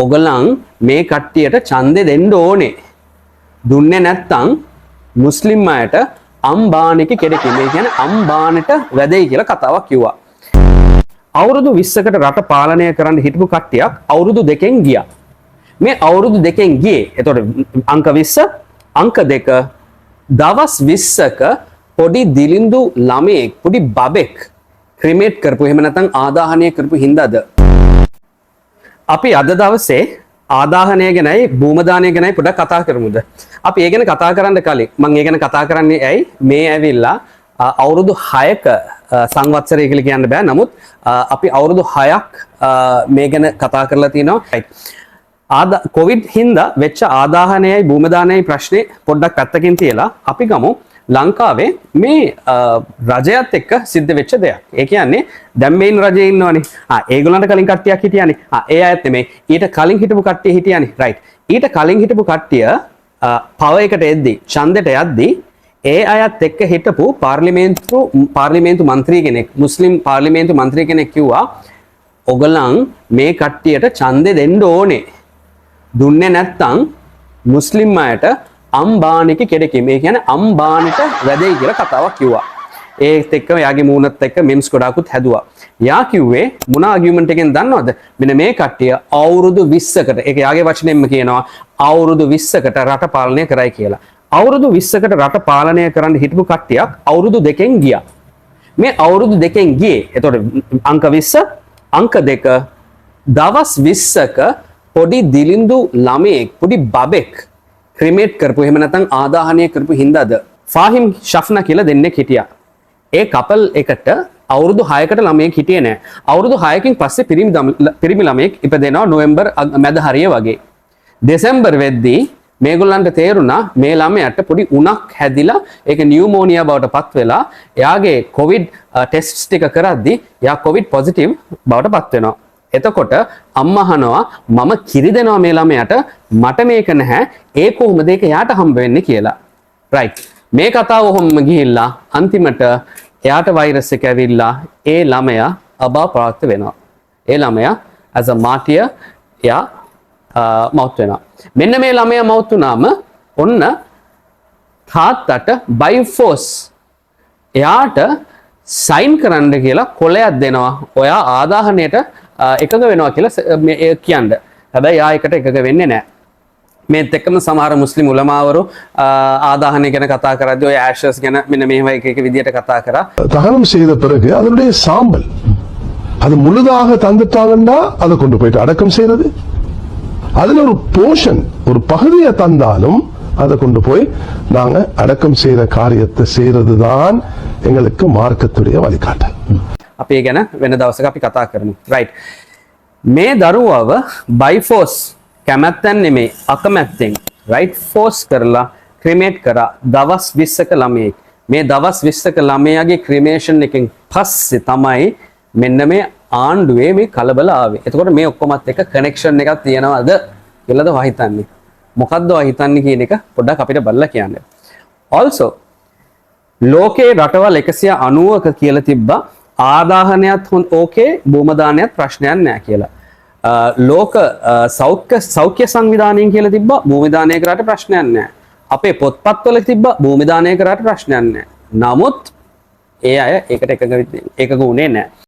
ඔගලන් මේ කට්ටියට ඡන්දෙ දෙන්න ඕනේ. දුන්නේ නැත්නම් මුස්ලිම් අයට අම්බානික කෙරෙකි. මේ කියන්නේ අම්බානට වැදෙයි කියලා කතාවක් කිව්වා. අවුරුදු 20කට රට පාලනය කරන්න හිටපු කට්ටියක් අවුරුදු 2කින් ගියා. මේ අවුරුදු 2කින් ගියේ. එතකොට අංක 20 අංක 2 දවස් 20ක පොඩි දිලිඳු ළමයෙක් පොඩි බබෙක් ක්‍රිමේට් කරපු එහෙම නැත්නම් ආදාහනය කරපු හින්දාද අපි අද දවසේ ආදාහනය ගැනයි භූමදානය ගැනයි පොඩ්ඩක් කතා කරමුද? අපි ඒ ගැන කතා කරන්න කලින් මම ඒ ගැන කතා කරන්නේ ඇයි මේ ඇවිල්ලා අවුරුදු 6ක සංවත්සරය කියලා කියන්න බෑ. නමුත් අපි අවුරුදු 6ක් මේ ගැන කතා කරලා තිනවා. කොවිඩ් හින්දා වෙච්ච ආදාහනයයි භූමදානයයි ප්‍රශ්නේ පොඩ්ඩක් පැත්තකින් තියලා අපි ගමු ලංකාවේ මේ රජයත් එක්ක සිද්ධ වෙච්ච දෙයක්. ඒ කියන්නේ දැන් මේන් රජයේ ඉන්නවනේ. ඒගොල්ලන්ට කලින් කට්ටියක් හිටියානේ. ඒ අයත් නෙමෙයි. ඊට කලින් හිටපු කට්ටිය හිටියානේ. රයිට්. ඊට කලින් හිටපු කට්ටිය පවර් එකට එද්දි ඡන්දෙට යද්දි ඒ අයත් එක්ක හිටපු පාර්ලිමේන්තු මන්ත්‍රී කෙනෙක් මුස්ලිම් පාර්ලිමේන්තු මන්ත්‍රී කෙනෙක් කිව්වා ඔගලන් මේ කට්ටියට ඡන්දෙ දෙන්න ඕනේ. දුන්නේ නැත්නම් මුස්ලිම් අයට අම්බානික කෙරෙකි. මේ කියන්නේ අම්බානිට වැදෙයි කියලා කතාවක් කිව්වා. ඒත් එක්ක යාගේ මූණත් එක්ක මෙම්ස් ගොඩාකුත් හැදුවා. යා කිව්වේ මොන ආගියුමන්ට් එකෙන් දන්නවද? මෙන්න මේ කට්ටිය අවුරුදු 20කට ඒක යාගේ වචනෙන්ම කියනවා අවුරුදු 20කට රට පාලනය කරයි කියලා. අවුරුදු 20කට රට පාලනය කරන්න හිටපු කට්ටියක් අවුරුදු 2කින් ගියා. මේ අවුරුදු 2කින් ගියේ. එතකොට අංක 20 අංක 2 දවස් 20ක පොඩි දිලිඳු ළමයෙක් පොඩි බබෙක් ක්‍රිමේට් කරපු එහෙම නැත්නම් ආදාහනය කරපු හින්දාද ෆාහිම් ෂෆ්නා කියලා දෙන්නෙක් හිටියා. ඒ කපල් එකට අවුරුදු 6කට ළමයෙක් හිටියේ නැහැ. අවුරුදු 6කින් පස්සේ පිරිමි ළමයෙක් ඉපදෙනවා නොවැම්බර් මැද හරිය වගේ. දෙසැම්බර් වෙද්දී මේගොල්ලන්ට තේරුණා මේ ළමයාට පොඩි උණක් හැදිලා ඒක නියුමෝනියා බවට පත් වෙලා එයාගේ කොවිඩ් ටෙස්ට්ස් ටික කරද්දී එයා කොවිඩ් පොසිටිව් බවට පත් වෙනවා. එතකොට අම්මා අහනවා මම කිරි දෙනවා මේ ළමයාට මට මේක නැහැ ඒ කොහොමද ඒක යාට හම්බ වෙන්නේ කියලා. රයිට්. මේ කතාව ඔහොම ගිහිල්ලා අන්තිමට එයාට වෛරස් එක ඇවිල්ලා ඒ ළමයා අබාප්‍රාප්ත වෙනවා. ඒ ළමයා as a martyr එයා මවුත් වෙනවා. මෙන්න මේ ළමයා මවුත් වුණාම ඔන්න තාත්තට by force එයාට සයින් කරන්න කියලා කොලයක් දෙනවා. ඔයා ආදාහනයට එකඟ වෙනවා කියලා කියන්න. හැබැයි යා එකට එකඟ වෙන්නේ නැහැ. මේත් එක්කම සමහර මුස්ලිම් උලමාවරු ආදාහනය ගැන කතා කරද්දී ඔය ඇෂස් ගැන මෙන්න මේව එක විදියට කතා කරා. தகனம் செய்த பிறகு அதனுடைய சாம்பல் அது முழுதாக தந்துட்டாங்கன்னா அதை கொண்டு போயிட்டு அடக்கம் செய்யறது. அதுல ஒரு போர்ஷன் ஒரு பகுதியை தந்தாலும் அதை கொண்டு போய் நாங்க அடக்கம் செய்யற காரியத்தை செய்யறது தான் எங்களுக்கு மார்க்கத்துடைய வழிகாட்டல். අපි ඒ ගැන වෙන දවසක අපි කතා කරමු. රයිට්. මේ දරුවව by force කැමැත්තෙන් නෙමෙයි අකමැත්තෙන් රයිට් ෆෝස් කරලා ක්‍රිමේට් කරා දවස් 20ක ළමයෙක්. මේ දවස් 20ක ළමයාගේ ක්‍රිමේෂන් එකෙන් පස්සේ තමයි මෙන්න මේ ආණ්ඩුවේ මේ කලබල ආවේ. එතකොට මේ ඔක්කොමත් එක කනෙක්ෂන් එකක් තියනවාද කියලාද වහිතන්නේ? මොකද්ද වහිතන්නේ කියන එක පොඩ්ඩක් අපිට බලලා කියන්න. also ලෝකේ රටවල් 190ක කියලා තිබ්බා ආදාහනයත් ඕකේ භූමදානයත් ප්‍රශ්නයක් නෑ කියලා. ලෝක සෞඛ්‍ය සංවිධානයෙන් කියලා තිබ්බා භූමිදානය කරාට ප්‍රශ්නයක් නෑ. අපේ පොත්පත්වල තිබ්බා භූමිදානය කරාට ප්‍රශ්නයක් නෑ. නමුත් ඒ අය ඒකට එකග වුණේ නෑ.